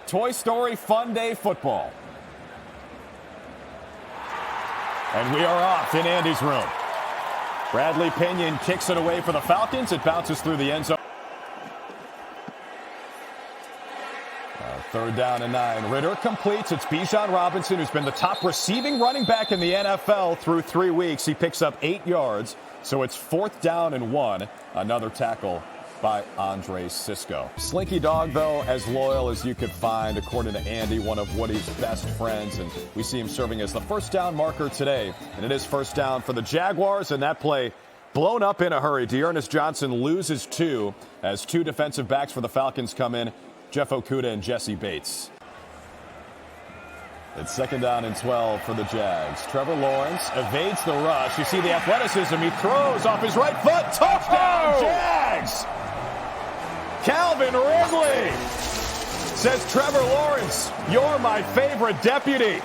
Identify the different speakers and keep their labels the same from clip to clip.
Speaker 1: Toy Story Funday football. And we are off in Andy's room. Bradley Pinion kicks it away for the Falcons. It bounces through the end zone. Third down and 9. Ritter completes. It's Bijan Robinson, who's been the top receiving running back in the NFL through 3 weeks. He picks up 8 yards. So it's 4th down and 1. Another tackle by Andre Cisco. Slinky Dog, though, as loyal as you could find, according to Andy, one of Woody's best friends. And we see him serving as the first down marker today. And it is first down for the Jaguars. And that play blown up in a hurry. Dearness Johnson loses 2 as 2 defensive backs for the Falcons come in. Jeff Okudah and Jesse Bates. It's 2nd down and 12 for the Jags. Trevor Lawrence evades the rush. You see the athleticism. He throws off his right foot. Touchdown, Jags! Calvin Ridley says, Trevor Lawrence, you're my favorite deputy.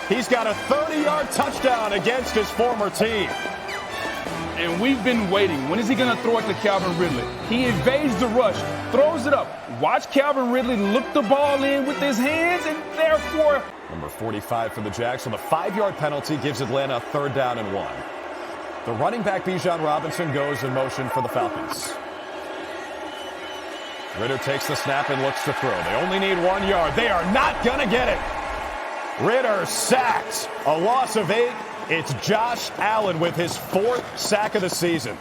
Speaker 1: He's got a 30-yard touchdown against his former team.
Speaker 2: And we've been waiting. When is he going to throw it to Calvin Ridley? He evades the rush, throws it up. Watch Calvin Ridley look the ball in with his hands, and therefore...
Speaker 1: Number 45 for the Jags. So the 5-yard penalty gives Atlanta a 3rd down and 1. The running back, Bijan Robinson, goes in motion for the Falcons. Ritter takes the snap and looks to throw. They only need 1 yard. They are not going to get it. Ritter sacked. A loss of 8. It's Josh Allen with his 4th sack of the season.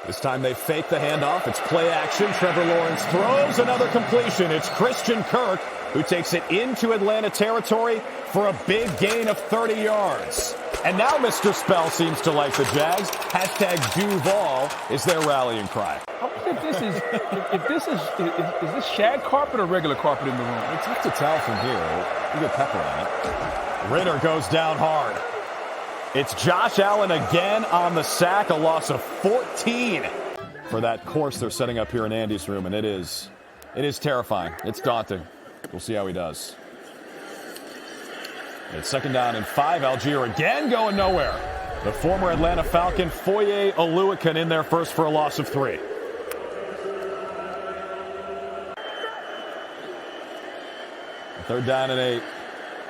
Speaker 1: This time they fake the handoff. It's play action. Trevor Lawrence throws another completion. It's Christian Kirk who takes it into Atlanta territory for a big gain of 30 yards. And now Mr. Spell seems to like the Jags. Hashtag Duval is their rallying cry.
Speaker 2: Is this shag carpet or regular carpet in the room?
Speaker 1: It's tough to tell from here. You get pepper on it. Ritter goes down hard. It's Josh Allen again on the sack, a loss of 14 for that course they're setting up here in Andy's room, and it is terrifying. It's daunting. We'll see how he does. It's 2nd down and 5. Algier again going nowhere. The former Atlanta Falcon, Foye Oluokun, in there first for a loss of 3. Third down and 8.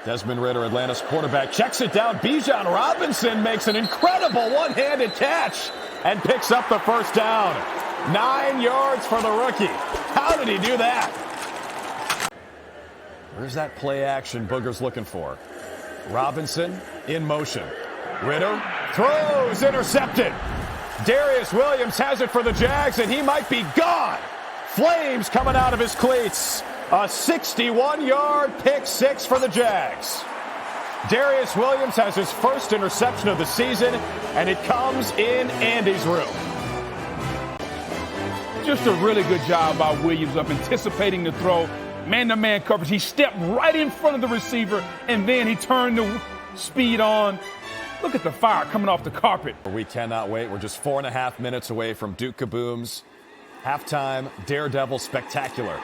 Speaker 1: Desmond Ritter, Atlanta's quarterback, checks it down. Bijan Robinson makes an incredible one-handed catch and picks up the first down. 9 yards for the rookie. How did he do that? Where's that play action Booger's looking for? Robinson in motion. Ritter throws, intercepted. Darius Williams has it for the Jags, and he might be gone. Flames coming out of his cleats. A 61-yard pick six for the Jags. Darius Williams has his first interception of the season, and it comes in Andy's room.
Speaker 2: Just a really good job by Williams of anticipating the throw. Man-to-man coverage. He stepped right in front of the receiver, and then he turned the speed on. Look at the fire coming off the carpet.
Speaker 1: We cannot wait. We're just 4.5 minutes away from Duke Kaboom's halftime Daredevil spectacular.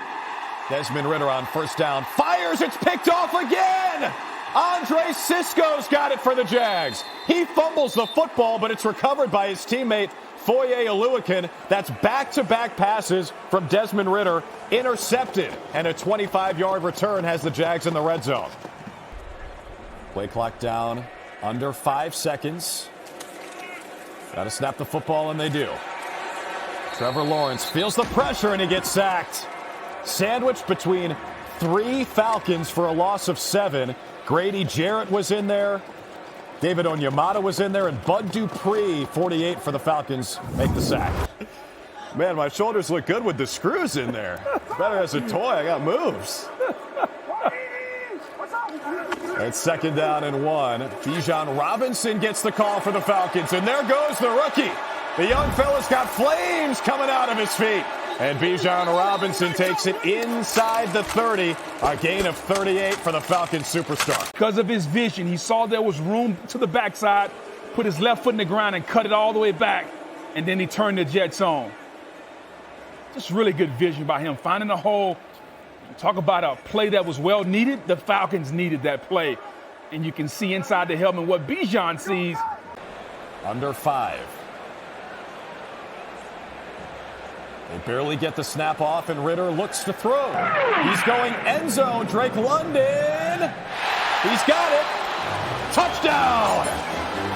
Speaker 1: Desmond Ritter on first down. Fires. It's picked off again. Andre Cisco's got it for the Jags. He fumbles the football, but it's recovered by his teammate, Foye Oluokun. That's back-to-back passes from Desmond Ritter. Intercepted. And a 25-yard return has the Jags in the red zone. Play clock down under 5 seconds. Got to snap the football, and they do. Trevor Lawrence feels the pressure, and he gets sacked. Sandwiched between 3 Falcons for a loss of 7. Grady Jarrett was in there. David Onyemata was in there. And Bud Dupree, 48 for the Falcons, make the sack. Man, my shoulders look good with the screws in there. Better as a toy. I got moves. It's 2nd down and 1. Bijan Robinson gets the call for the Falcons. And there goes the rookie. The young fella's got flames coming out of his feet. And Bijan Robinson takes it inside the 30. A gain of 38 for the Falcons superstar.
Speaker 2: Because of his vision, he saw there was room to the backside, put his left foot in the ground and cut it all the way back. And then he turned the Jets on. Just really good vision by him, finding a hole. Talk about a play that was well needed. The Falcons needed that play. And you can see inside the helmet what Bijan sees.
Speaker 1: Under 5. They barely get the snap off, and Ritter looks to throw. He's going end zone. Drake London. He's got it. Touchdown!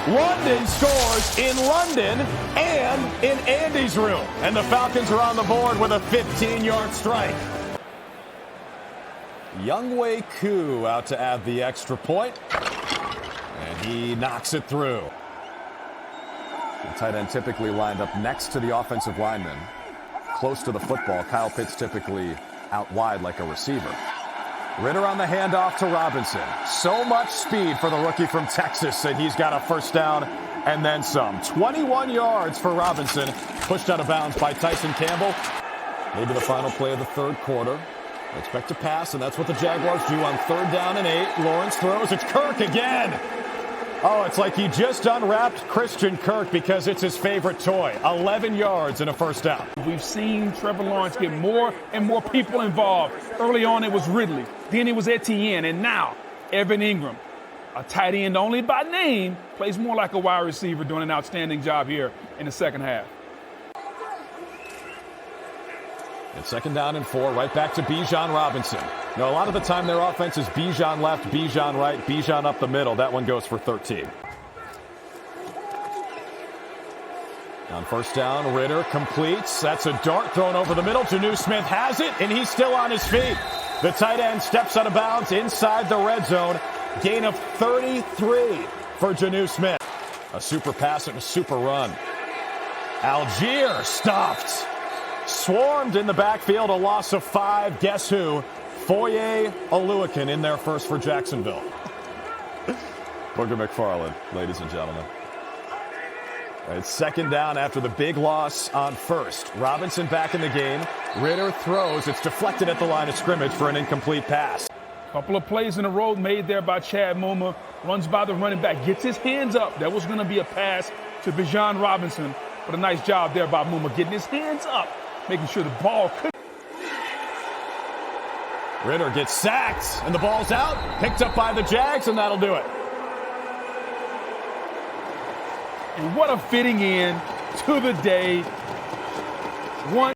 Speaker 1: London scores in London and in Andy's room. And the Falcons are on the board with a 15-yard strike. Younghoe Koo out to add the extra point. And he knocks it through. The tight end typically lined up next to the offensive lineman, close to the football. Kyle Pitts typically out wide like a receiver. Ritter on the handoff to Robinson. So much speed for the rookie from Texas that he's got a first down and then some. 21 yards for Robinson, pushed out of bounds by Tyson Campbell. Maybe the final play of the third quarter. They expect to pass, and that's what the Jaguars do on 3rd down and 8. Lawrence throws. It's Kirk again. Oh, it's like he just unwrapped Christian Kirk because it's his favorite toy. 11 yards and a first down.
Speaker 2: We've seen Trevor Lawrence get more and more people involved. Early on, it was Ridley. Then it was Etienne. And now, Evan Ingram, a tight end only by name, plays more like a wide receiver, doing an outstanding job here in the second half.
Speaker 1: It's 2nd down and 4, right back to Bijan Robinson. A lot of the time their offense is Bijan left, Bijan right, Bijan up the middle. That one goes for 13. On 1st down, Ritter completes. That's a dart thrown over the middle. Jonnu Smith has it, and he's still on his feet. The tight end steps out of bounds inside the red zone. Gain of 33 for Jonnu Smith. A super pass and a super run. Algier stopped. Swarmed in the backfield, a loss of 5. Guess who? Foye Oluokun in there first for Jacksonville. Booger McFarland, ladies and gentlemen. It's 2nd down after the big loss on 1st. Robinson back in the game. Ritter throws. It's deflected at the line of scrimmage for an incomplete pass.
Speaker 2: Couple of plays in a row made there by Chad Muma. Runs by the running back, gets his hands up. That was going to be a pass to Bijan Robinson. But a nice job there by Muma, getting his hands up, making sure the ball couldn't.
Speaker 1: Ritter gets sacked, and the ball's out. Picked up by the Jags, and that'll do it.
Speaker 2: And what a fitting in to the day. One.